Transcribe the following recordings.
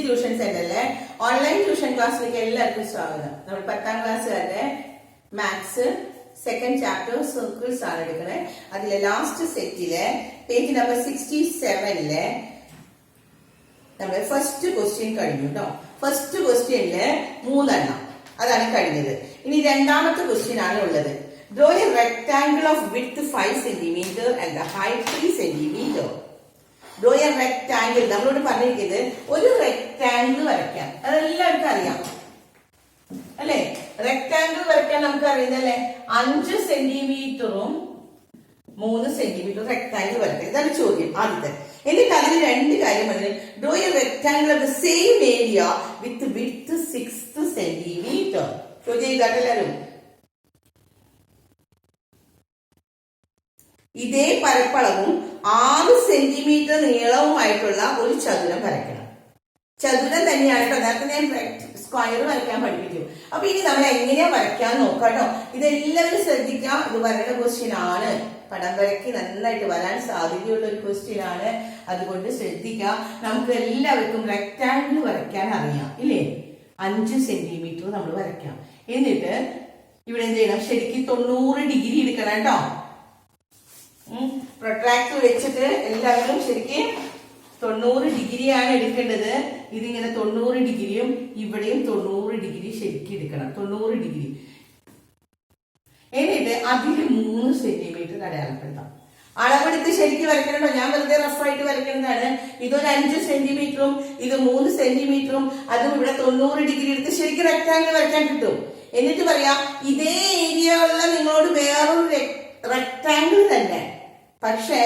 Tuition സെന്ററിലെ online tuition ക്ലാസ്സിലേക്ക് എല്ലാവർക്കും സ്വാഗതം. നമ്മൾ 10ാം ക്ലാസ്സുകാരുടെ മാത്സ് സെക്കൻഡ് ചാപ്റ്റർ സർക്കിൾസ് ആണ് എടുക്കുന്നത്. അതിലെ ലാസ്റ്റ് സെറ്റിലെ പേജ് നമ്പർ 67 നമ്മുടെ ഫസ്റ്റ് ക്വസ്റ്റ്യൻ കഴിഞ്ഞു കേട്ടോ. ഫസ്റ്റ് ക്വസ്റ്റ്യനില് 3 എണ്ണം അതാണ് കഴിഞ്ഞത്. ഇനി രണ്ടാമത്തെ ക്വസ്റ്റ്യൻ ആണ് ഉള്ളത്. Draw A rectangle of width 5 cm and the height 3 cm. Draw A rectangle, നമ്മളോട് പറഞ്ഞിരിക്കുന്നത് ഒരു റെക്ടാംഗിൾ വരയ്ക്കാം. അതെല്ലാവർക്കും അറിയാം അല്ലെ? റെക്ടാംഗിൾ വരയ്ക്കാൻ നമുക്ക് അറിയുന്നല്ലേ, 5 സെന്റിമീറ്ററും 3 സെന്റിമീറ്ററും റെക്ടാംഗിൾ വരയ്ക്കാം. ഇതാണ് ചോദ്യം ആദ്യത്തെ. എന്നിട്ട് അതിന് 2 കാര്യം പറഞ്ഞു. Draw A rectangle of the same area with width 6 centimetre. ചോദ്യം ഇതാട്ടെല്ലാരും ഇതേ പരപ്പളവും 6 സെന്റിമീറ്റർ നീളവുമായിട്ടുള്ള ഒരു ചതുരം വരയ്ക്കണം. ചതുരം തന്നെയാണ് കേട്ടോ. നേരത്തെ ഞാൻ സ്ക്വയർ വരയ്ക്കാൻ പഠിപ്പിച്ചു. അപ്പൊ ഇനി നമ്മൾ എങ്ങനെയാ വരയ്ക്കാൻ നോക്കാട്ടോ. ഇതെല്ലാവരും ശ്രദ്ധിക്കാം. ഇത് വരേണ്ട ക്വസ്റ്റ്യൻ ആണ്. പടം വരയ്ക്ക് നന്നായിട്ട് വരാൻ സാധ്യതയുള്ള ഒരു ക്വസ്റ്റ്യൻ ആണ്. അതുകൊണ്ട് ശ്രദ്ധിക്കാം. നമുക്ക് എല്ലാവർക്കും റെക്ടാംഗിൾ വരയ്ക്കാൻ അറിയാം ഇല്ലേ? 5 സെന്റിമീറ്റർ നമ്മൾ വരയ്ക്കാം. എന്നിട്ട് ഇവിടെ എന്ത് ചെയ്യണം, ശരിക്കും 90 ഡിഗ്രി എടുക്കണം കേട്ടോ. പ്രൊട്രാക്ടർ വെച്ചിട്ട് എല്ലാവരും ശരിക്കും 90 ഡിഗ്രിയാണ് എടുക്കേണ്ടത്. ഇതിങ്ങനെ 90 ഡിഗ്രിയും ഇവിടെയും 90 ഡിഗ്രി ശരിക്കും എടുക്കണം. 90 ഡിഗ്രി. എന്നിട്ട് അതിൽ 3 സെന്റിമീറ്റർ അടയാളപ്പെടുത്താം. അളവെടുത്ത് ശരിക്കും വരയ്ക്കണോ. ഞാൻ വെറുതെ റഫായിട്ട് വരയ്ക്കുന്നതാണ്. ഇതൊരു 5 സെന്റിമീറ്ററും ഇത് 3 സെന്റിമീറ്ററും അതും ഇവിടെ 90 ഡിഗ്രി എടുത്ത് ശരിക്കും റെക്ടാംഗിൾ വരയ്ക്കാൻ കിട്ടും. എന്നിട്ട് പറയാം, ഇതേ ഏരിയ ഉള്ള നിങ്ങളോട് വേറൊരു റെക്ടാംഗിൾ തന്നെ, പക്ഷേ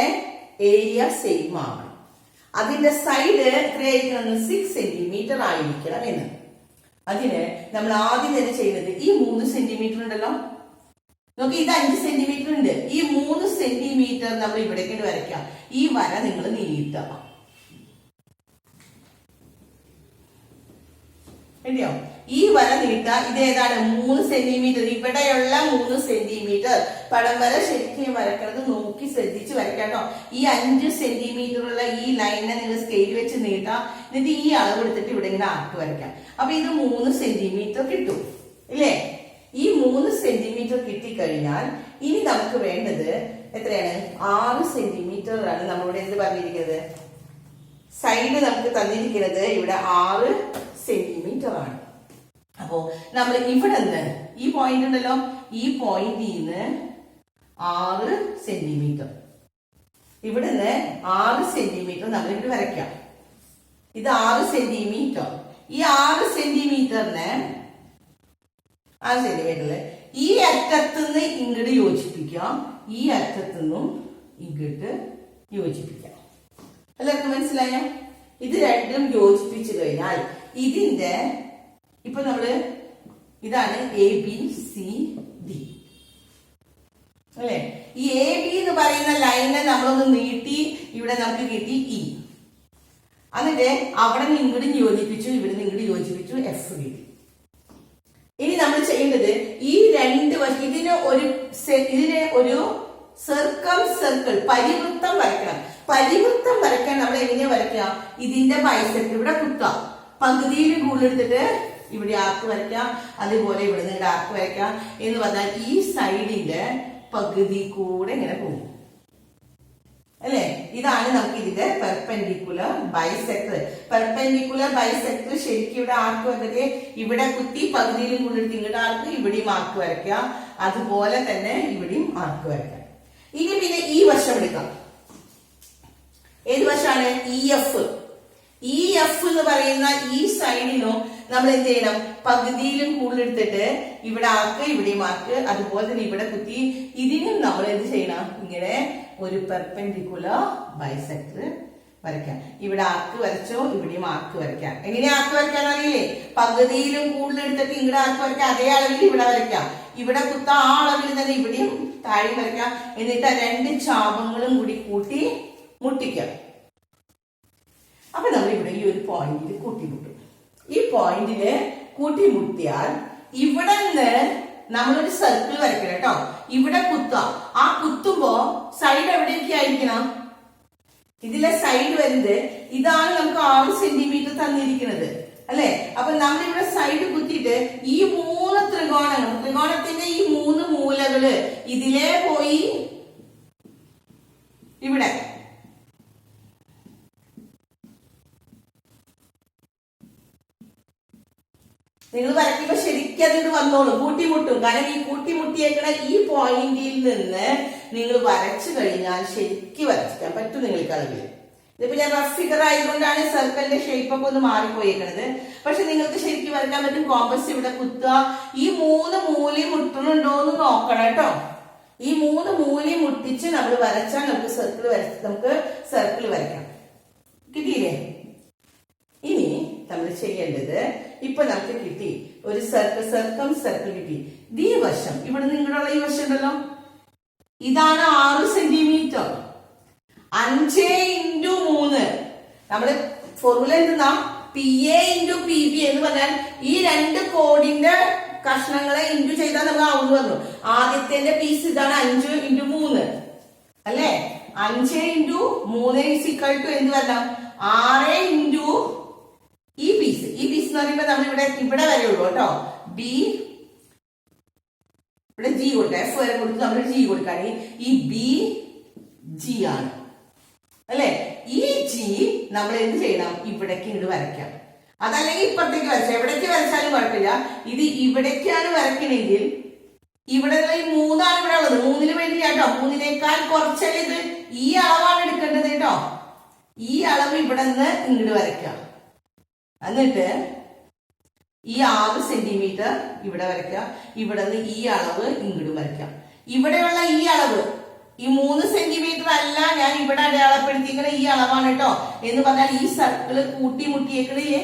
ഏരിയ സെയിം ആവണം. അതിന്റെ സൈഡ് എത്രയായിരിക്കണം, 6 സെന്റിമീറ്റർ ആയിരിക്കണം എന്ന്. അതിന് നമ്മൾ ആദ്യം തന്നെ ചെയ്യുന്നത്, ഈ 3 സെന്റിമീറ്റർ ഉണ്ടല്ലോ, നോക്കി ഇത് 5 സെന്റിമീറ്റർ ഉണ്ട്. ഈ 3 സെന്റിമീറ്റർ നമ്മൾ ഇവിടേക്ക് വരയ്ക്കാം. ഈ വര നിങ്ങൾ നീട്ടാം. ശരിയോ? ഈ വര നീട്ടാ. ഇതേതാണ് 3 സെന്റിമീറ്റർ. ഇവിടെയുള്ള 3 സെന്റിമീറ്റർ. പടം വര ശരിക്കും വരയ്ക്കുന്നത് നോക്കി ശ്രദ്ധിച്ച് വരയ്ക്കാട്ടോ. ഈ 5 സെന്റിമീറ്റർ ഉള്ള ഈ ലൈനെ നിങ്ങൾ സ്കെയിൽ വെച്ച് നീട്ടാം. എന്നിട്ട് ഈ അളവ് എടുത്തിട്ട് ഇവിടെ ഇങ്ങനെ ആർക്ക് വരയ്ക്കാം. അപ്പൊ ഇത് 3 സെന്റിമീറ്റർ കിട്ടും ഇല്ലേ? ഈ 3 സെന്റിമീറ്റർ കിട്ടിക്കഴിഞ്ഞാൽ ഇനി നമുക്ക് വേണ്ടത് എത്രയാണ്, 6 സെന്റിമീറ്റർ ആണ് നമ്മളിവിടെ എന്ത് പറഞ്ഞിരിക്കുന്നത്, സൈഡ് നമുക്ക് തന്നിരിക്കുന്നത് ഇവിടെ 6 സെന്റിമീറ്റർ ആണ്. അപ്പോ നമ്മൾ ഇവിടെ നിന്ന് ഈ പോയിന്റ് ഉണ്ടല്ലോ, ഈ പോയിന്റിൽ നിന്ന് 6 സെന്റിമീറ്റർ, ഇവിടുന്ന് 6 സെന്റിമീറ്റർ നമ്മൾ ഇവിടെ വരയ്ക്കാം. ഇത് 6 സെന്റിമീറ്റർ. ഈ 6 സെന്റിമീറ്ററിന് 6 സെന്റിമീറ്ററില് ഈ അറ്റത്തുനിന്ന് ഇങ്ങോട്ട് യോജിപ്പിക്കാം, ഈ അറ്റത്തുനിന്നും ഇങ്ങോട്ട് യോജിപ്പിക്കാം. എല്ലാവർക്കും മനസ്സിലായോ? ഇത് രണ്ടും യോജിപ്പിച്ചു കഴിഞ്ഞാൽ ഇതിന്റെ ഇപ്പൊ നമ്മള് ഇതാണ് ABCD അല്ലെ? ഈ AB എന്ന് പറയുന്ന ലൈനെ നമ്മളൊന്ന് നീട്ടി ഇവിടെ നമുക്ക് കിട്ടി E. എന്നിട്ട് അവിടെ നിന്ന് ഇങ്ങോട്ട് യോജിപ്പിച്ചു, ഇവിടെ നിന്ന് ഇങ്ങോട്ട് യോജിപ്പിച്ചു, F കിട്ടി. ഇനി നമ്മൾ ചെയ്യേണ്ടത് ഈ 2 വശം ഇതിന് ഒരു സർക്കിൾ പരിവൃത്തം വരയ്ക്കണം. പരിവൃത്തം വരയ്ക്കാൻ നമ്മൾ എങ്ങനെയാ വരയ്ക്കുക, ഇതിന്റെ ബൈസെക്ടർ ഇവിടെ കുത്താം. പകുതിയിൽ കൂടുതൽ എടുത്തിട്ട് ഇവിടെ ആർക്ക് വരയ്ക്കാം, അതുപോലെ ഇവിടെ നിന്ന് ആർക്ക് വരയ്ക്കാം. എന്ന് പറഞ്ഞാൽ ഈ സൈഡിന്റെ പകുതി കൂടെ ഇങ്ങനെ പോകും അല്ലെ? ഇതാണ് നമുക്ക് ഇതിന്റെ പെർപെൻഡിക്കുലർ ബൈസെക്ടർ. പെർപെൻഡിക്കുലർ ബൈസെക്ടർ ശരിക്കും ഇവിടെ ആർക്ക് വരയ്ക്കുക, ഇവിടെ കുത്തി പകുതിയിലും കൂടുതൽ ഇങ്ങോട്ട് ആർക്ക്, ഇവിടെയും ആർക്ക് വരയ്ക്കാം. അതുപോലെ തന്നെ ഇവിടെയും ആർക്ക് വരയ്ക്കാം. ഇനി പിന്നെ ഈ വശം എടുക്കാം. ഏത് വശമാണ്? EF. EF എന്ന് പറയുന്ന ഈ സൈഡിനും നമ്മൾ എന്ത് ചെയ്യണം, പകുതിയിലും കൂടുതൽ എടുത്തിട്ട് ഇവിടെ ആർക്ക്, ഇവിടെയും ആർക്ക്, അതുപോലെ തന്നെ ഇവിടെ കുത്തി ഇതിനും നമ്മൾ എന്ത് ചെയ്യണം, ഇങ്ങനെ ഒരു പെർപെൻഡിക്കുലർ ബൈസെക്ടർ വരയ്ക്കാം. ഇവിടെ ആർക്ക് വരച്ചോ, ഇവിടെയും ആർക്ക് വരയ്ക്കാം. എങ്ങനെയാ ആർക്ക് വരയ്ക്കാൻ അറിയില്ലേ? പകുതിയിലും കൂടുതൽ എടുത്തിട്ട് ഇവിടെ ആർക്ക് വരയ്ക്കാം, അതേ അളവിൽ ഇവിടെ വരയ്ക്കാം. ഇവിടെ കുത്ത ആ അളവിൽ തന്നെ ഇവിടെയും താഴെ വരയ്ക്കാം. എന്നിട്ട് 2 ചാപങ്ങളും കൂടി കൂട്ടി മുട്ടിക്കാം. അപ്പൊ നമ്മൾ ഇവിടെ ഈ ഒരു പോയിന്റിൽ കൂട്ടിമുട്ടും. ഈ പോയിന്റില് കൂട്ടിമുട്ടിയാൽ ഇവിടെ നിന്ന് നമ്മളൊരു സർക്കിൾ വരയ്ക്കണം കേട്ടോ. ഇവിടെ കുത്താം. ആ കുത്തുമ്പോ സൈഡ് എവിടേക്ക് ആയിരിക്കണം, ഇതിലെ സൈഡ് വരുന്നത് ഇതാണ് നമുക്ക് 6 സെന്റിമീറ്റർ തന്നിരിക്കുന്നത് അല്ലെ. അപ്പൊ നമ്മളിവിടെ സൈഡ് കുത്തിയിട്ട് ഈ 3 ത്രികോണത്തിന്റെ ഈ 3 മൂലകള് ഇതിലേ പോയി ഇവിടെ നിങ്ങൾ വരയ്ക്കുമ്പോ ശരിക്കും അതിട്ട് വന്നോളൂ, കൂട്ടിമുട്ടും. കാരണം ഈ കൂട്ടിമുട്ടിയേക്കണ ഈ പോയിന്റിൽ നിന്ന് നിങ്ങൾ വരച്ചു കഴിഞ്ഞാൽ ശരിക്കും വരച്ചിക്കാൻ പറ്റും നിങ്ങൾക്ക് അളവിൽ. ഇതിപ്പോ ഞാൻ റഫ് ഫിഗർ ആയതുകൊണ്ടാണ് സർക്കിളിന്റെ ഷേപ്പ് ഒക്കെ ഒന്ന് മാറിപ്പോയേക്കണത്. പക്ഷെ നിങ്ങൾക്ക് ശരിക്കും വരയ്ക്കാൻ പറ്റും. കോമ്പസ് ഇവിടെ കുത്തുക, ഈ 3 മൂലി മുട്ടണുണ്ടോ എന്ന് നോക്കണം കേട്ടോ. ഈ 3 മൂലി മുട്ടിച്ച് നമ്മൾ വരച്ചാൽ നമുക്ക് സർക്കിൾ വരയ്ക്കാം. കിട്ടിയില്ലേ? ഇനി നമ്മൾ ചെയ്യേണ്ടത്, ഇപ്പൊ നമുക്ക് കിട്ടി ഒരു സർക്കിൾ കിട്ടി. ഈ വശം ഇവിടെ നിങ്ങളുള്ള ഈ വശം ഉണ്ടല്ലോ, ഇതാണ് 6 സെന്റിമീറ്റർ. 5 × 3 നമ്മുടെ ഫോർമുല എന്തെന്നാ, PA × PB എന്ന് പറഞ്ഞാൽ ഈ 2 കോഡിന്റെ കഷ്ണങ്ങളെ ഇൻറ്റു ചെയ്താൽ നമുക്ക് ആവുന്നു പറഞ്ഞു. ആദ്യത്തെ പീസ് ഇതാണ് 5 × 3 അല്ലെ. 5 × 3 = എന്ത് വരണം, 6 × ഈ പീസ് എന്ന് പറയുമ്പോ നമ്മൾ ഇവിടെ വരെ ഉള്ളൂ കേട്ടോ. ബി ഇവിടെ ജി കൊടുക്കാം, F വരെ കൊടുത്ത് നമ്മൾ ജി കൊടുക്കുകയാണെങ്കിൽ ഈ BG ആണ് അല്ലെ. ഈ ജി നമ്മൾ എന്ത് ചെയ്യണം, ഇവിടേക്ക് ഇങ്ങോട്ട് വരയ്ക്കാം. അതല്ലെങ്കിൽ ഇപ്പുറത്തേക്ക് വരച്ചാൽ, എവിടേക്ക് വരച്ചാലും കുഴപ്പമില്ല. ഇത് ഇവിടേക്കാണ് വരയ്ക്കണമെങ്കിൽ ഇവിടെ ഈ 3 ആണ് ഇവിടെ ഉള്ളത്. 3-ന് വേണ്ടി കേട്ടോ, 3-നേക്കാൾ കുറച്ചല്ലേ ഇത്. ഈ അളവാണ് എടുക്കേണ്ടത് കേട്ടോ. ഈ അളവ് ഇവിടെ നിന്ന് ഇങ്ങോട്ട് വരയ്ക്കാം. എന്നിട്ട് ഈ 6 സെന്റിമീറ്റർ ഇവിടെ വരയ്ക്കാം. ഇവിടെ നിന്ന് ഈ അളവ് ഇങ്ങോട്ട് വരയ്ക്കാം. ഇവിടെയുള്ള ഈ അളവ് ഈ 3 സെന്റിമീറ്റർ അല്ല, ഞാൻ ഇവിടെ അടയാളപ്പെടുത്തിയിരിക്കണ ഈ അളവാണ് കേട്ടോ. എന്ന് പറഞ്ഞാൽ ഈ സർക്കിള് കൂട്ടിമുട്ടിയേക്കണേ,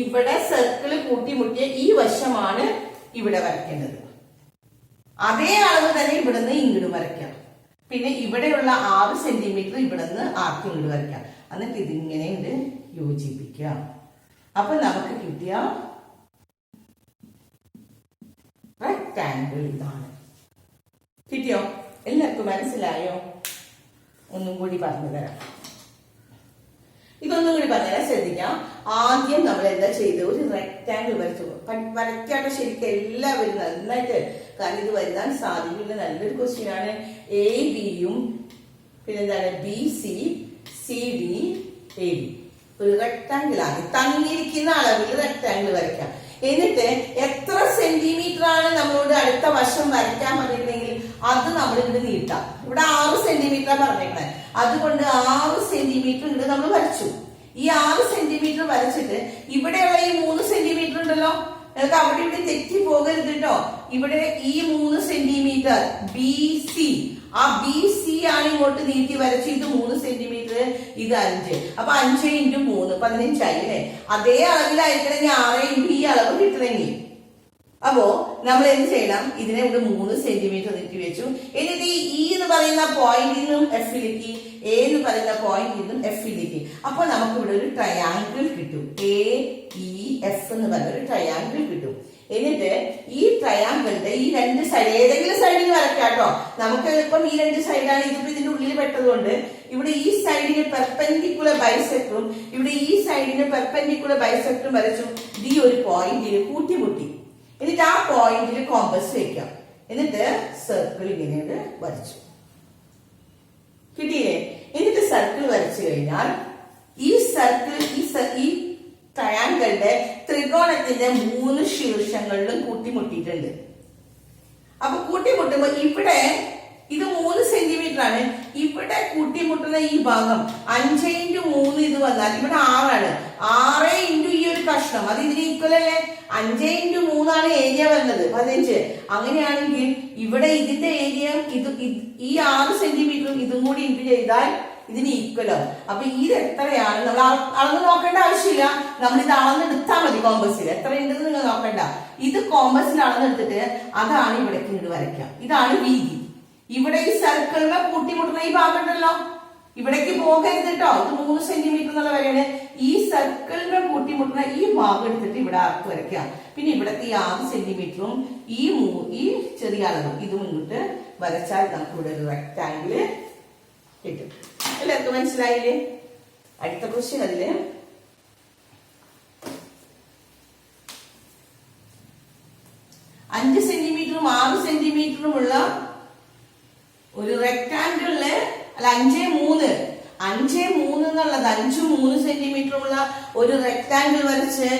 ഇവിടെ സർക്കിള് കൂട്ടിമുട്ടിയ ഈ വശമാണ് ഇവിടെ വരയ്ക്കേണ്ടത്. അതേ അളവ് തന്നെ ഇവിടെ നിന്ന് ഇങ്ങോട്ട് വരയ്ക്കാം. പിന്നെ ഇവിടെയുള്ള 6 സെന്റിമീറ്റർ ഇവിടെ നിന്ന് ആക്കി ഇങ്ങോട്ട് വരയ്ക്കാം. എന്നിട്ട് ഇതിങ്ങനെ യോജിപ്പിക്കാം. അപ്പൊ നമുക്ക് കിട്ടിയ റെക്ടാങ്കിൾ ഇതാണ്. കിട്ടിയോ? എല്ലാവർക്കും മനസ്സിലായോ? ഒന്നും കൂടി പറഞ്ഞു തരാം. ഇതൊന്നും കൂടി പറഞ്ഞുതരാം, ശ്രദ്ധിക്കാം. ആദ്യം നമ്മൾ എന്താ ചെയ്ത്, ഒരു റെക്ടാങ്കിൾ വരച്ചു. വരയ്ക്കാണ്ട് ശരിക്കും എല്ലാവരും നന്നായിട്ട്, കാരണം ഇത് വരുത്താൻ സാധ്യതയുള്ള നല്ലൊരു ക്വസ്റ്റ്യൻ ആണ്. AB-യും പിന്നെന്താണ് BC CD AB ഒരു റെക്ടാങ്കിൾ ആണ്. തന്നിരിക്കുന്ന അളവിൽ റെക്ടാങ്കിൾ വരയ്ക്കാം. എന്നിട്ട് എത്ര സെന്റിമീറ്റർ ആണ് നമ്മളോട് അടുത്ത വശം വരയ്ക്കാൻ പറഞ്ഞിട്ടുണ്ടെങ്കിൽ അത് നമ്മൾ ഇങ്ങോട്ട് നീട്ടാം. ഇവിടെ 6 സെന്റിമീറ്റർ പറഞ്ഞേക്കണേ, അതുകൊണ്ട് 6 സെന്റിമീറ്റർ ഇങ്ങോട്ട് നമ്മൾ വരച്ചു. ഈ 6 സെന്റിമീറ്റർ വരച്ചിട്ട് ഇവിടെയുള്ള ഈ 3 സെന്റിമീറ്റർ ഉണ്ടല്ലോ, നിങ്ങൾക്ക് അവിടെ ഇവിടെ തെറ്റി പോകരുത് കേട്ടോ. ഇവിടെ ഈ 3 സെന്റിമീറ്റർ BC, ആ BC ആണ് ഇങ്ങോട്ട് നീട്ടി വരച്ച്. ഇത് 3 സെന്റിമീറ്റർ, ഇത് 5. അപ്പൊ 5 × 3 15 ആയി അല്ലെ. അതേ അളവിലായിരിക്കണമെങ്കിൽ 6 × ഈ അളവ് കിട്ടണമെങ്കിൽ. അപ്പോ നമ്മൾ എന്ത് ചെയ്യണം, ഇതിനെ ഇവിടെ 3 സെന്റിമീറ്റർ നീട്ടി വെച്ചു. എന്നിട്ട് ഈ എന്ന് പറയുന്ന പോയിന്റിൽ നിന്നും Fയിലേക്ക്, A എന്ന് പറയുന്ന പോയിന്റിൽ നിന്നും Fയിലേക്ക്. അപ്പൊ നമുക്ക് ഇവിടെ ഒരു ട്രയാങ്കിൾ കിട്ടും. AEF എന്ന് പറയുന്ന ഒരു ട്രയാങ്കിൾ കിട്ടും. എന്നിട്ട് ഈ ട്രയാങ്കിളിന്റെ ഈ 2 സൈഡ്, ഏതെങ്കിലും സൈഡിൽ വരയ്ക്കാം കേട്ടോ. നമുക്ക് ഇപ്പം ഈ 2 സൈഡാണ്, ഇതിപ്പോ ഇതിന്റെ ഉള്ളിൽ പെട്ടതുകൊണ്ട് ഇവിടെ ഈ സൈഡിന് പെർപെൻഡിക്കുലർ ബൈസെക്ടറും ഇവിടെ ഈ സൈഡിന് പെർപെൻഡിക്കുലർ ബൈസെക്ടറും വരച്ചു. ഈ ഒരു പോയിന്റിൽ കൂട്ടിമുട്ടി. എന്നിട്ട് ആ പോയിന്റിൽ കോമ്പസ് വെക്കാം. എന്നിട്ട് സർക്കിൾ ഇങ്ങനെ വരച്ചു. കിട്ടിയില്ലേ? എന്നിട്ട് സർക്കിൾ വരച്ചു കഴിഞ്ഞാൽ ഈ സർക്കിൾ ഈ ട്രയാങ്കിളിന്റെ ത്രികോണത്തിന്റെ 3 ശീർഷങ്ങളിലും കൂട്ടിമുട്ടിയിട്ടുണ്ട്. അപ്പൊ കൂട്ടിമുട്ടുമ്പോ ഇവിടെ ഇത് 3 സെന്റിമീറ്റർ ആണ്. ഇവിടെ കൂട്ടിമുട്ടുന്ന ഈ ഭാഗം 5 × 3 ഇത് വന്നാൽ ഇവിടെ 6 ആണ്. 6 × ഈ ഒരു കഷ്ണം, അത് ഇതിന് ഈക്വൽ അല്ലേ. 5 × 3 ആണ് ഏരിയ വരുന്നത് 15. അങ്ങനെയാണെങ്കിൽ ഇവിടെ ഇതിന്റെ ഏരിയ ഈ 6 സെന്റിമീറ്ററും ഇതും കൂടി ഇൻറ്റു ചെയ്താൽ ഇതിന് ഈക്വലോ. അപ്പൊ ഇത് എത്രയാണ് നമ്മൾ അളന്ന് നോക്കേണ്ട ആവശ്യമില്ല. നമ്മൾ ഇത് അളന്നെടുത്താൽ മതി. കോമ്പസിൽ എത്ര ഉണ്ടെന്ന് നിങ്ങൾ നോക്കണ്ട. ഇത് കോമ്പസിൽ അളന്നെടുത്തിട്ട് അതാണ് ഇവിടേക്ക് ഇങ്ങോട്ട് വരയ്ക്കാം. ഇതാണ് വീതി. ഇവിടെ ഈ സർക്കിളിനെ കൂട്ടിമുട്ടുന്ന ഈ ഭാഗം ഉണ്ടല്ലോ, ഇവിടേക്ക് പോകരുത് കേട്ടോ. ഇത് 3 സെന്റിമീറ്റർ എന്നുള്ള വരെയാണ്. ഈ സർക്കിളിനെ കൂട്ടിമുട്ടുന്ന ഈ ഭാഗം എടുത്തിട്ട് ഇവിടെ ആർക്ക് വരയ്ക്കാം. പിന്നെ ഇവിടത്തെ ഈ 6 സെന്റിമീറ്ററും ഈ ചെറിയ അളവും ഇതും ഇങ്ങോട്ട് വരച്ചാൽ നമുക്ക് ഇവിടെ ഒരു റെക്ടാങ്കിൾ കിട്ടും. എല്ലാവർക്കും മനസ്സിലായില്ലേ? അടുത്ത ക്വസ്റ്റ്യൻ അതില് 5 സെന്റിമീറ്ററും 6 സെന്റിമീറ്ററുമുള്ള ഒരു റെക്ടാങ്കിളില് അല്ല 5 3 എന്നുള്ളത് 5 3 സെന്റിമീറ്ററുമുള്ള ഒരു റെക്ടാങ്കിൾ വരച്ച്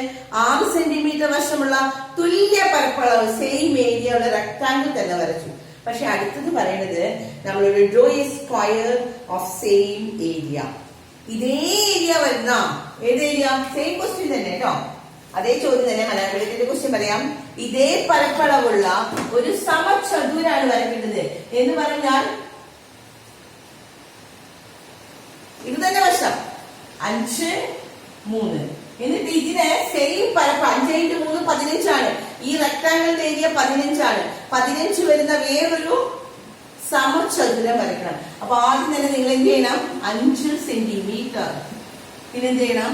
6 സെന്റിമീറ്റർ വശമുള്ള തുല്യ പരപ്പളവ് സെയിം ഏരിയ ഉള്ള റെക്ടാങ്കിൾ തന്നെ വരച്ചു. പക്ഷെ അടുത്തത് പറയുന്നത് നമ്മളൊരു draw A square of same area. ഇതേ ഏരിയ വരുന്ന ഏത് ഏരിയ? സെയിം ക്വസ്റ്റ്യൻ തന്നെ കേട്ടോ, അതേ ചോദ്യം തന്നെ. മലയാളത്തിന്റെ ക്വസ്റ്റ്യൻ പറയാം. ഇതേ പരപ്പളവുള്ള ഒരു സമചതുരാണ് വരയ്ക്കേണ്ടത് എന്ന് പറഞ്ഞാൽ ഇത് തന്നെ വശം 5 3. എന്നിട്ട് ഇതിന് സെയിം പരപ്പ് 5 × 3 15 ആണ്. ഈ റെക്ടാങ്കിളിന്റെ ഏരിയ 15 ആണ്. 15 വരുന്ന വേറൊരു സമചതുരം വരയ്ക്കണം. അപ്പൊ ആദ്യം തന്നെ നിങ്ങൾ എന്ത് ചെയ്യണം? 5 സെന്റിമീറ്റർ. പിന്നെന്ത് ചെയ്യണം?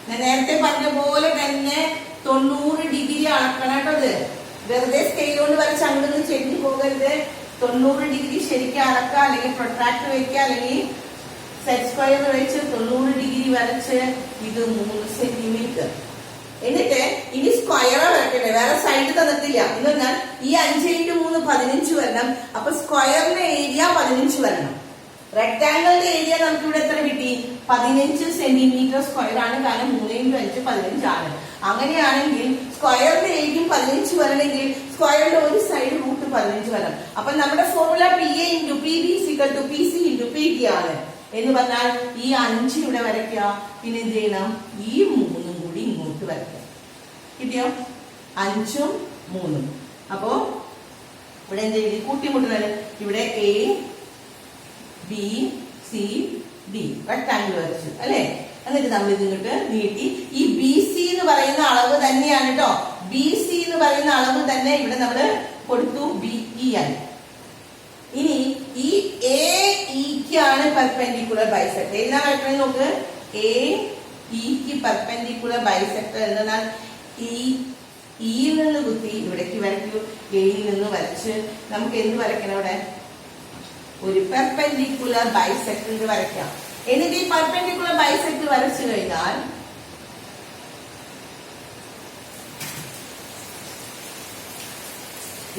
ഞാൻ നേരത്തെ പറഞ്ഞ പോലെ തന്നെ 90 ഡിഗ്രി അളക്കണം കേട്ടത്. വെറുതെ സ്കെയിൽ കൊണ്ട് വരച്ച് അങ്ങോട്ട് ചെരിഞ്ഞു പോകരുത്. 90 ഡിഗ്രി ശരിക്കും അളക്കുക, അല്ലെങ്കിൽ പ്രൊട്രാക്ട് വെക്കുക, അല്ലെങ്കിൽ സെറ്റ് സ്ക്വയർ വെച്ച് 90 ഡിഗ്രി വരച്ച് ഇത് 3 സെന്റിമീറ്റർ. എന്നിട്ട് ഇനി സ്ക്വയർ വരക്കട്ടെ, വേറെ സൈഡ് തന്നിട്ടില്ല. എന്ന് പറഞ്ഞാൽ ഈ 5 × 3 15 വരണം. അപ്പൊ സ്ക്വയറിന്റെ ഏരിയ 15 വരണം. റെക്ടാങ്കിളിന്റെ ഏരിയ നമുക്ക് ഇവിടെ എത്ര കിട്ടി? 15 സെന്റിമീറ്റർ സ്ക്വയർ ആണ്. കാരണം 3 × 5 15 ആണ്. അങ്ങനെയാണെങ്കിൽ സ്ക്വയറിന്റെ ഏരിയയും 15 വരണമെങ്കിൽ സ്ക്വയറിന്റെ ഒരു സൈഡ് √15 വരണം. അപ്പൊ നമ്മുടെ formula PA × PB = PC × PT ആണ്. എന്ന് പറഞ്ഞാൽ ഈ 5 ഇവിടെ വരയ്ക്കുക, പിന്നെ എന്ത് ചെയ്യണം? ഈ 3 കൂടി ഇങ്ങോട്ട് വരയ്ക്കുക. കിട്ടിയോ? 5 3. അപ്പോ ഇവിടെ എന്ത് ചെയ്ത് കൂട്ടിമുട്ടുന്നത്? ഇവിടെ A B C D rectangle വരച്ചു അല്ലെ? എന്നിട്ട് നമ്മൾ ഇതിങ്ങോട്ട് നീട്ടി. ഈ BC എന്ന് പറയുന്ന അളവ് തന്നെയാണ് കേട്ടോ. BC എന്ന് പറയുന്ന അളവ് തന്നെ ഇവിടെ നമ്മൾ കൊടുത്തു. BE ആയി. ഇനി ഈ AEക്കാണ് പെർപെൻഡിക്കുലർ ബൈസെക്ടർ. ഏതാ വരക്കണേ നോക്ക്. AEക്ക് പെർപെൻഡിക്കുലർ ബൈസെക്ടർ എന്നാൽ ഇയിൽ നിന്ന് കുത്തി ഇവിടേക്ക് വരയ്ക്കൂ. എയിൽ നിന്ന് വരച്ച് നമുക്ക് എന്ത് വരയ്ക്കണം? ഇവിടെ ഒരു പെർപെൻഡിക്കുലർ ബൈസെക്ടർ വരയ്ക്കാം. എന്നിട്ട് ഈ പെർപെൻഡിക്കുലർ ബൈസെക്ടർ വരച്ചു കഴിഞ്ഞാൽ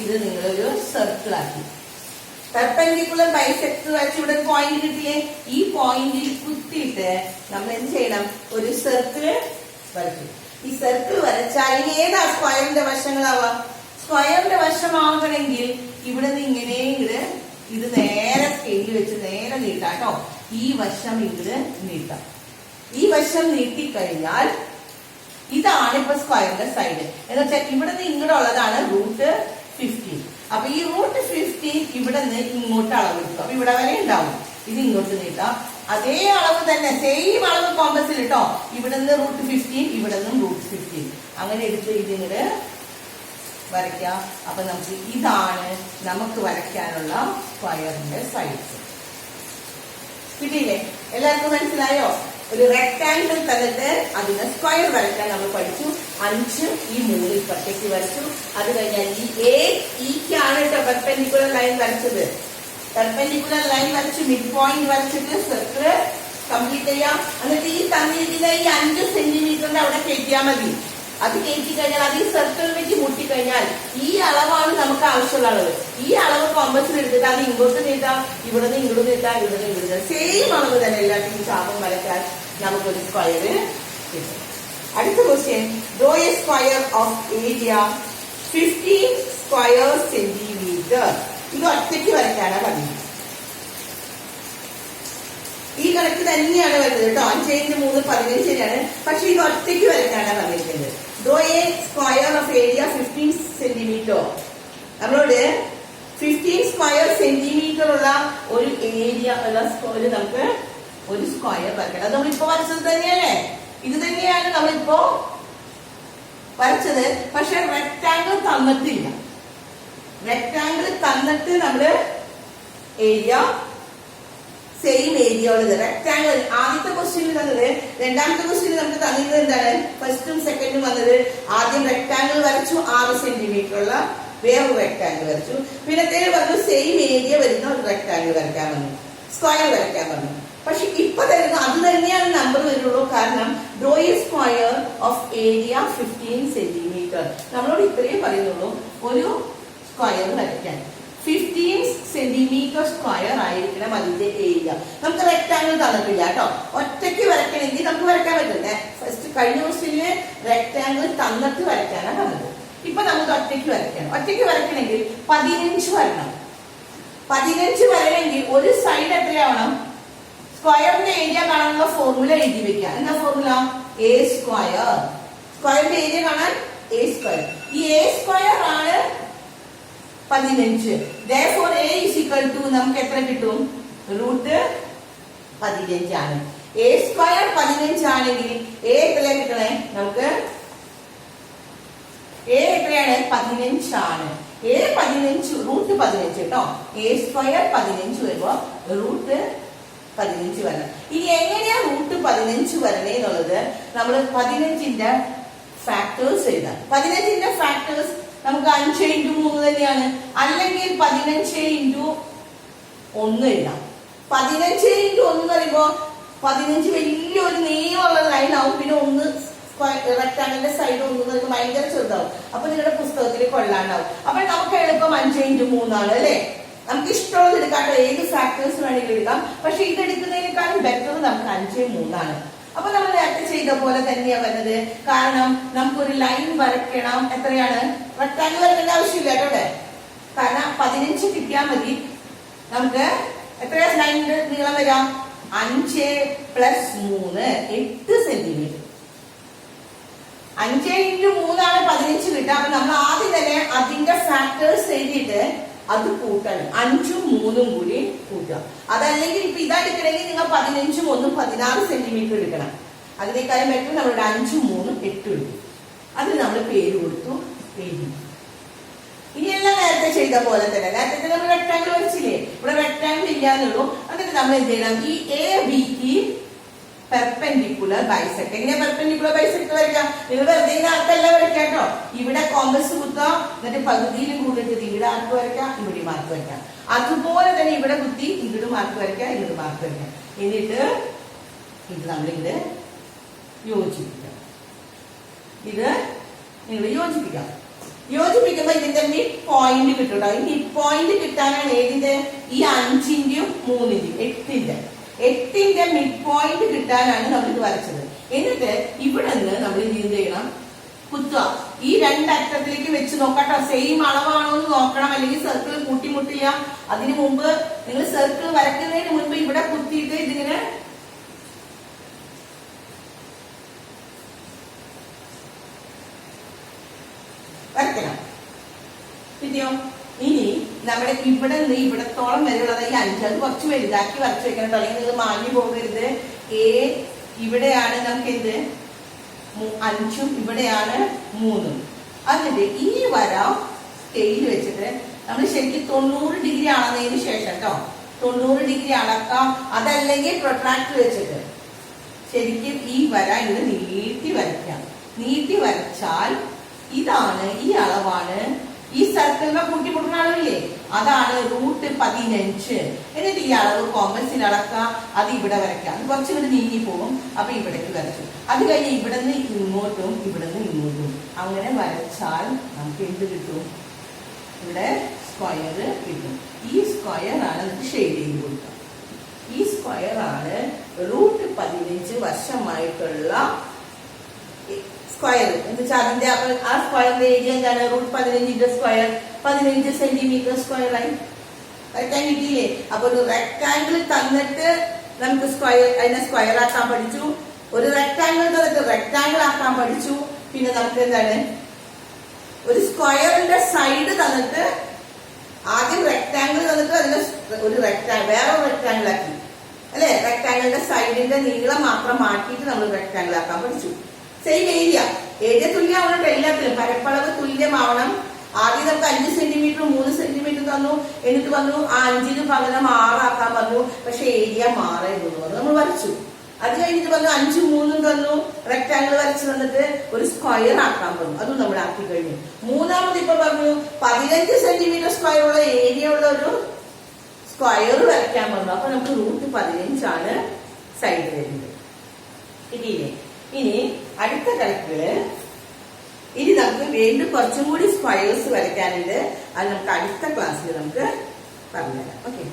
ഇത് നിങ്ങളൊരു സർക്കിൾ ആക്കി. പെർപെൻഡിക്കുലർ ബൈസെക്ടർ വരച്ച് ഇവിടെ പോയിന്റ് കിട്ടിയേ. ഈ പോയിന്റിൽ കുത്തിയിട്ട് നമ്മൾ എന്ത് ചെയ്യണം? ഒരു സർക്കിൾ വരയ്ക്കും. ഈ സർക്കിൾ വരച്ചാൽ ഇനി ഏതാ സ്ക്വയറിന്റെ വശങ്ങളാവാം? സ്ക്വയറിന്റെ വശമാകണമെങ്കിൽ ഇവിടെ നിന്ന് ഇങ്ങനെ ഇത് നേരെ സ്കെയിൽ വെച്ച് നേരെ നീട്ടാം കേട്ടോ. ഈ വശം ഇവിടെ നീട്ടാം. ഈ വശം നീട്ടിക്കഴിഞ്ഞാൽ ഇതാണ് ഇപ്പൊ സ്ക്വയറിന്റെ സൈഡ്. എന്ന് വെച്ചാൽ ഇവിടെ നിന്ന് ഇങ്ങോട്ട് ഉള്ളതാണ് √15. അപ്പൊ ഈ √15 ഇവിടെ നിന്ന് ഇങ്ങോട്ട് അളവ് എടുക്കും. അപ്പൊ ഇവിടെ വരെ ഉണ്ടാവും. ഇത് ഇങ്ങോട്ട് നീട്ടാം. അതേ അളവ് തന്നെ, സെയിം അളവ് കോമ്പസിൽ കേട്ടോ. ഇവിടെ നിന്ന് √15, ഇവിടെ നിന്നും √15. അങ്ങനെ എടുത്ത് ഇതിങ്ങോട്ട് വരയ്ക്കാം. അപ്പൊ നമുക്ക് ഇതാണ് നമുക്ക് വരയ്ക്കാനുള്ള സ്ക്വയറിന്റെ സൈസ്. കിട്ടിയില്ലേ? എല്ലാവർക്കും മനസ്സിലായോ? ഒരു റെക്ടാങ്കിൾ തന്നിട്ട് അതിന് സ്ക്വയർ വരയ്ക്കാൻ നമ്മൾ പഠിച്ചു. 5 ഈ 3 ഇപ്പത്തേക്ക് വരച്ചു. അത് കഴിഞ്ഞാൽ ഈ AEക്കാണ് കേട്ടോ പെർപെൻഡിക്കുലർ ലൈൻ വരച്ചത്. പെർപെൻഡിക്കുലർ ലൈൻ വരച്ച് മിഡ് പോയിന്റ് വരച്ചിട്ട് സർക്കിൾ കംപ്ലീറ്റ് ചെയ്യാം. എന്നിട്ട് ഈ തന്നിരിക്കുന്ന ഈ 5 സെന്റിമീറ്ററിന്റെ അവിടെ കയറ്റിയാൽ മതി. അത് കയറ്റി കഴിഞ്ഞാൽ അത് ഈ സർക്കിൾ വെച്ച് മുട്ടിക്കഴിഞ്ഞാൽ ഈ അളവാണ് നമുക്ക് ആവശ്യമുള്ള അളവ്. ഈ അളവ് കോമ്പസിൽ എടുത്തിട്ട് അത് ഇങ്ങോട്ട് നീട്ടാം, ഇവിടെ നിന്ന് ഇങ്ങോട്ട് നീട്ടാം, ഇവിടെ നിന്ന് ഇങ്ങോട്ട്. സെയിം അളവ് തന്നെ എല്ലാത്തിനും ചാപം വരയ്ക്കാൻ നമുക്കൊരു സ്ക്വയർ കിട്ടും. അടുത്ത question. Draw A square of area 15 square centimetre. ഇത് ഒറ്റയ്ക്ക് വരയ്ക്കാനാണ് പറഞ്ഞത്. ഈ കണക്ക് തന്നെയാണ് വരുന്നത് കേട്ടോ. 5 × 3 15 ശരിയാണ്. പക്ഷെ ഇത് ഒറ്റയ്ക്ക് വരയ്ക്കാനാണ് പറഞ്ഞിരിക്കുന്നത്. Draw A square of area 15 centimetre. നമ്മളോട് 15 സ്ക്വയർ സെന്റിമീറ്റർ ഉള്ള ഒരു ഏരിയ ഉള്ള സ്ക്വയർ നമുക്ക് ഒരു സ്ക്വയർ വരയ്ക്കണം. അത് നമ്മളിപ്പോ വരച്ചത് തന്നെയല്ലേ? ഇത് തന്നെയാണ് നമ്മളിപ്പോ വരച്ചത്. പക്ഷെ റെക്ടാങ്കിൾ തന്നിട്ടില്ല. റെക്ടാങ്കിൾ തന്നിട്ട് നമ്മള് ഏരിയ സെയിം ഏരിയ ഉള്ളത് റെക്ടാങ്കിൾ. ആദ്യത്തെ ക്വസ്റ്റ്യനിൽ തന്നത്, രണ്ടാമത്തെ ക്വസ്റ്റ്യനിൽ നമുക്ക് തന്നിരുന്നത് എന്താണ്? ഫസ്റ്റും സെക്കൻഡും വന്നത് ആദ്യം റെക്ടാങ്കിൾ വരച്ചു 6 സെന്റിമീറ്റർ ഉള്ള വേറൊരു റെക്ടാങ്കിൾ വരച്ചു. പിന്നെ പറഞ്ഞു സെയിം ഏരിയ വരുന്ന ഒരു റെക്ടാങ്കിൾ വരയ്ക്കാൻ പറഞ്ഞു, സ്ക്വയർ വരയ്ക്കാൻ പറഞ്ഞു. പക്ഷെ ഇപ്പൊ തരുന്ന അത് തന്നെയാണ് നമ്പർ വരുള്ളൂ. കാരണം draw A square of area 15 centimetre. നമ്മളോട് ഇത്രയും പറയുന്നുള്ളൂ, ഒരു സ്ക്വയർ വരയ്ക്കാൻ 15 സെന്റിമീറ്റർ സ്ക്വയർ ആയിരിക്കണം അതിന്റെ ഏരിയ. നമുക്ക് റെക്ടാങ്കിൾ തന്നിട്ടില്ല കേട്ടോ. ഒറ്റയ്ക്ക് വരയ്ക്കണമെങ്കിൽ നമുക്ക് വരയ്ക്കാൻ പറ്റില്ല. ഫസ്റ്റ് കഴിഞ്ഞ ക്വസ്റ്റ്യനില് റെക്ടാങ്കിൾ തന്നിട്ട് വരയ്ക്കാനാണ് പറഞ്ഞത്. ഇപ്പൊ നമുക്ക് ഒറ്റയ്ക്ക് വരയ്ക്കണം. ഒറ്റയ്ക്ക് വരയ്ക്കണമെങ്കിൽ 15 വരണം. 15 വരണമെങ്കിൽ ഒരു സൈഡ് എത്രയാവണം? സ്ക്വയറിന്റെ ഏരിയ കാണാനുള്ള ഫോർമുല എഴുതി വെക്കുക. എന്താ ഫോർമുല? A square. സ്ക്വയറിന്റെ ഏരിയ കാണാൻ എ സ്ക്വയർ. ഈ എ സ്ക്വയർ ആണ് 15. therefore a is equal to നമുക്ക് എത്ര കിട്ടും? √15 ആണ്. a സ്ക്വയർ 15 ആണെങ്കിൽ a എത്രയാ കിട്ടണേ? നമുക്ക് a എത്രയാണ്? 15 ആണ്. a 15 √15 കേട്ടോ. a സ്ക്വയർ 15 വരുമ്പോ √15 വരണം. ഇനി എങ്ങനെയാ √15 വരണേ എന്നുള്ളത് നമ്മൾ 15ന്റെ ഫാക്ടേഴ്സ് എഴുതാം. 15ന്റെ ഫാക്ടേഴ്സ് നമുക്ക് 5 × 3 തന്നെയാണ്. അല്ലെങ്കിൽ 15 × 1 എഴുതാം. 15 × 1 എന്ന് പറയുമ്പോ 15 വലിയൊരു നീളമുള്ള ലൈൻ ആവും. പിന്നെ 1 റെക്ടാങ്കിളിന്റെ സൈഡ് 1 എന്ന് പറയുമ്പോൾ ഭയങ്കര ചെറുതാവും. അപ്പൊ നിങ്ങളുടെ പുസ്തകത്തിൽ കൊള്ളാണ്ടാവും. അപ്പൊ നമുക്ക് എളുപ്പം 5 × 3 ആണ് അല്ലെ. നമുക്ക് ഇഷ്ടമുള്ളത് എടുക്കാട്ടോ. ഏത് ഫാക്ടേഴ്സ് വേണമെങ്കിലും എടുക്കാം. പക്ഷെ ഇത് എടുക്കുന്നതിനേക്കാളും ബെറ്റർ നമുക്ക് 5 × 3 ആണ്. അപ്പൊ നമ്മൾ നേരത്തെ ചെയ്ത പോലെ തന്നെയാ വരുന്നത്. കാരണം നമുക്കൊരു ലൈൻ വരയ്ക്കണം. എത്രയാണ്? റെക്ടാങ്കിൾ വരയ്ക്കേണ്ട ആവശ്യമില്ല കേട്ടോ. കാരണം 15 കിട്ടിയാൽ മതി. നമുക്ക് എത്രയാ ലൈനിന്റെ നീളം വരാം? 5 + 3 8 സെന്റിമീറ്റർ. 5 × 3 ആണ് 15 കിട്ടുക. അപ്പൊ നമ്മൾ ആദ്യം തന്നെ അതിന്റെ ഫാക്ടേഴ്സ് എഴുതിയിട്ട് അത് കൂട്ടണം. 5ഉം 3ഉം കൂടി കൂട്ടുക. അതല്ലെങ്കിൽ ഇപ്പൊ ഇതെടുക്കണമെങ്കിൽ നിങ്ങൾ 15ഉം 1ഉം 16 സെന്റിമീറ്റർ എടുക്കണം. അതിനേക്കാളും ബെറ്റർ നമ്മളുടെ 5ഉം 3ഉം 8 എടുക്കും. അതിന് നമ്മൾ പേര് കൊടുത്തു, എഴുതി. ഇനിയെല്ലാം നേരത്തെ ചെയ്ത പോലെ തന്നെ. നേരത്തെ നമ്മൾ റെക്ടാങ്കിൾ വരച്ചില്ലേ? ഇവിടെ റെക്ടാങ്കിൾ ഇല്ലാന്നുള്ളൂ. എന്നിട്ട് നമ്മൾ എന്ത് ചെയ്യണം? ഈ എ ബിക്ക് പെർപെൻഡിക്കുലർ ബൈസെക്ട്. എങ്ങനെയാ പെർപെൻഡിക്കുലർ ബൈസെക്ട് വരയ്ക്കാം? നിങ്ങൾ വെറുതെ ആർക്കല്ല വരയ്ക്കാം കേട്ടോ. ഇവിടെ കോമ്പസ് കുത്താം. എന്നിട്ട് പകുതിയിലും കൂടിയിട്ട് ഇവിടെ ആർക്ക് വരയ്ക്കാം, ഇവിടെ മാർക്ക് വരയ്ക്കാം. അതുപോലെ തന്നെ ഇവിടെ കുത്തി ഇങ്ങോട്ട് മാർക്ക് വരയ്ക്കാം, ഇങ്ങോട്ട് മാർക്ക് വരയ്ക്കാം. എന്നിട്ട് ഇത് നമ്മളിവിടെ യോജിപ്പിക്കാം. ഇത് നിങ്ങൾ യോജിപ്പിക്കാം. യോജിപ്പിക്കുമ്പോ ഇതിന്റെ മിഡ് പോയിന്റ് കിട്ടും. ഈ മിഡ് പോയിന്റ് കിട്ടാനാണ് ഏതിന്റെ? ഈ 5ന്റെയും 3ന്റെയും 8ന്റെ മിഡ് പോയിന്റ് കിട്ടാനാണ് നമ്മൾ ഇത് വരച്ചത്. എന്നിട്ട് ഇവിടെ നിന്ന് നമ്മൾ ഇത് ചെയ്യണം, കുത്തുക. ഈ രണ്ടറ്റത്തിലേക്ക് വെച്ച് നോക്കട്ടോ. സെയിം അളവാണോ എന്ന് നോക്കണം. അല്ലെങ്കിൽ സർക്കിൾ കൂട്ടിമുട്ടില്ല. അതിനു മുമ്പ് നിങ്ങൾ സർക്കിൾ വരയ്ക്കുന്നതിന് മുൻപ് ഇവിടെ കുത്തിയിട്ട് ഇതിങ്ങനെ വരയ്ക്കണം. കിട്ടിയോ? ഇനി നമ്മുടെ ഇവിടെ നിന്ന് ഇവിടത്തോളം വരെയുള്ളത് ഈ 5 അത് കുറച്ച് വലുതാക്കി വരച്ചു വെക്കണം. അല്ലെങ്കിൽ നിങ്ങൾ മാഞ്ഞു പോകരുത്. എ ഇവിടെയാണ് നമുക്ക് എന്ത്? 5ഉം ഇവിടെയാണ് 3ഉം. എന്നിട്ട് ഈ വര സ്കെയിൽ വെച്ചിട്ട് നമ്മൾ ശരിക്കും 90 ഡിഗ്രി അളന്നതിന് ശേഷം കേട്ടോ 90 ഡിഗ്രി അളക്കാം. അതല്ലെങ്കിൽ പ്രൊട്രാക്ടർ വെച്ചിട്ട് ശരിക്കും ഈ വര ഇങ്ങനെ നീട്ടി വരയ്ക്കാം. നീട്ടി വരച്ചാൽ ഇതാണ്, ഈ അളവാണ്. ഈ സർക്കിളിനെ കൂട്ടിമുട്ടുന്ന അളവില്ലേ, അതാണ് √15. എന്നിട്ട് ഈ അളവ് കോമ്പസിൽ അളക്കാം. അത് ഇവിടെ വരയ്ക്കാം. അത് കുറച്ച് ഇവിടെ നീങ്ങി പോകും. അപ്പൊ ഇവിടേക്ക് വരച്ചു. അത് കഴിഞ്ഞ് ഇവിടെ നിന്ന് ഇങ്ങോട്ടും ഇവിടെ നിന്ന് ഇങ്ങോട്ടും അങ്ങനെ വരച്ചാൽ നമുക്ക് എന്ത് കിട്ടും? ഇവിടെ സ്ക്വയർ കിട്ടും. ഈ സ്ക്വയർ ആണ് നമുക്ക് ഷെയ്ഡ് ചെയ്ത് കൊടുക്കുക. ഈ സ്ക്വയർ ആണ് √15 വർഷമായിട്ടുള്ള സ്ക്വയർ. എന്ന് വെച്ചാൽ അതിന്റെ ആ സ്ക്വയറിന്റെ ഏരിയ എന്താണ്? √15 സ്ക്വയർ 15 സെന്റിമീറ്റർ സ്ക്വയർ ആയി വരയ്ക്കാൻ കിട്ടിയില്ലേ? അപ്പൊ ഒരു റെക്ടാങ്കിൾ തന്നിട്ട് നമുക്ക് അതിനെ സ്ക്വയർ ആക്കാൻ പഠിച്ചു. ഒരു റെക്ടാങ്കിൾ തന്നിട്ട് റെക്ടാങ്കിൾ ആക്കാൻ പഠിച്ചു. പിന്നെ നമുക്ക് എന്താണ്? ഒരു സ്ക്വയറിന്റെ സൈഡ് തന്നിട്ട് ആദ്യം റെക്ടാങ്കിൾ തന്നിട്ട് അതിനെ ഒരു വേറെ റെക്ടാങ്കിൾ ആക്കി അല്ലെ. റെക്ടാങ്കിളിന്റെ സൈഡിന്റെ നീളം മാത്രം മാറ്റിയിട്ട് നമ്മൾ റെക്ടാങ്കിൾ ആക്കാൻ പഠിച്ചു. സെയിം ഏരിയ തുല്യമാവണം. എല്ലാത്തിലും പരപ്പളവ് തുല്യമാവണം. ആദ്യം നമുക്ക് 5 സെന്റിമീറ്റർ 3 സെന്റിമീറ്റർ തന്നു. എന്നിട്ട് വന്നു 5ന് പകരം 6 ആക്കാൻ പറഞ്ഞു. പക്ഷെ ഏരിയ മാറരുത് പറഞ്ഞു. നമ്മൾ വരച്ചു. അത് കഴിഞ്ഞിട്ട് വന്നു 5ഉം 3ഉം തന്നു. റെക്ടാങ്കിൾ വരച്ച് തന്നിട്ട് ഒരു സ്ക്വയർ ആക്കാൻ പറഞ്ഞു. അതും നമ്മൾ ആക്കി കഴിഞ്ഞു. മൂന്നാമത് ഇപ്പൊ പറഞ്ഞു 15 സെന്റിമീറ്റർ സ്ക്വയർ ഉള്ള ഏരിയ ഉള്ള ഒരു സ്ക്വയർ വരയ്ക്കാൻ പറഞ്ഞു. അപ്പൊ നമുക്ക് √15 ആണ് സൈഡ് വരുന്നത്. കിട്ടിയില്ലേ? ഇനി അടുത്ത കണക്കുകള്, ഇനി നമുക്ക് വീണ്ടും കുറച്ചും കൂടി സ്ക്വയേഴ്സ് വരയ്ക്കാനുണ്ട്. അത് നമുക്ക് അടുത്ത ക്ലാസ്സിൽ നമുക്ക് പറഞ്ഞുതരാം. ഓക്കെ.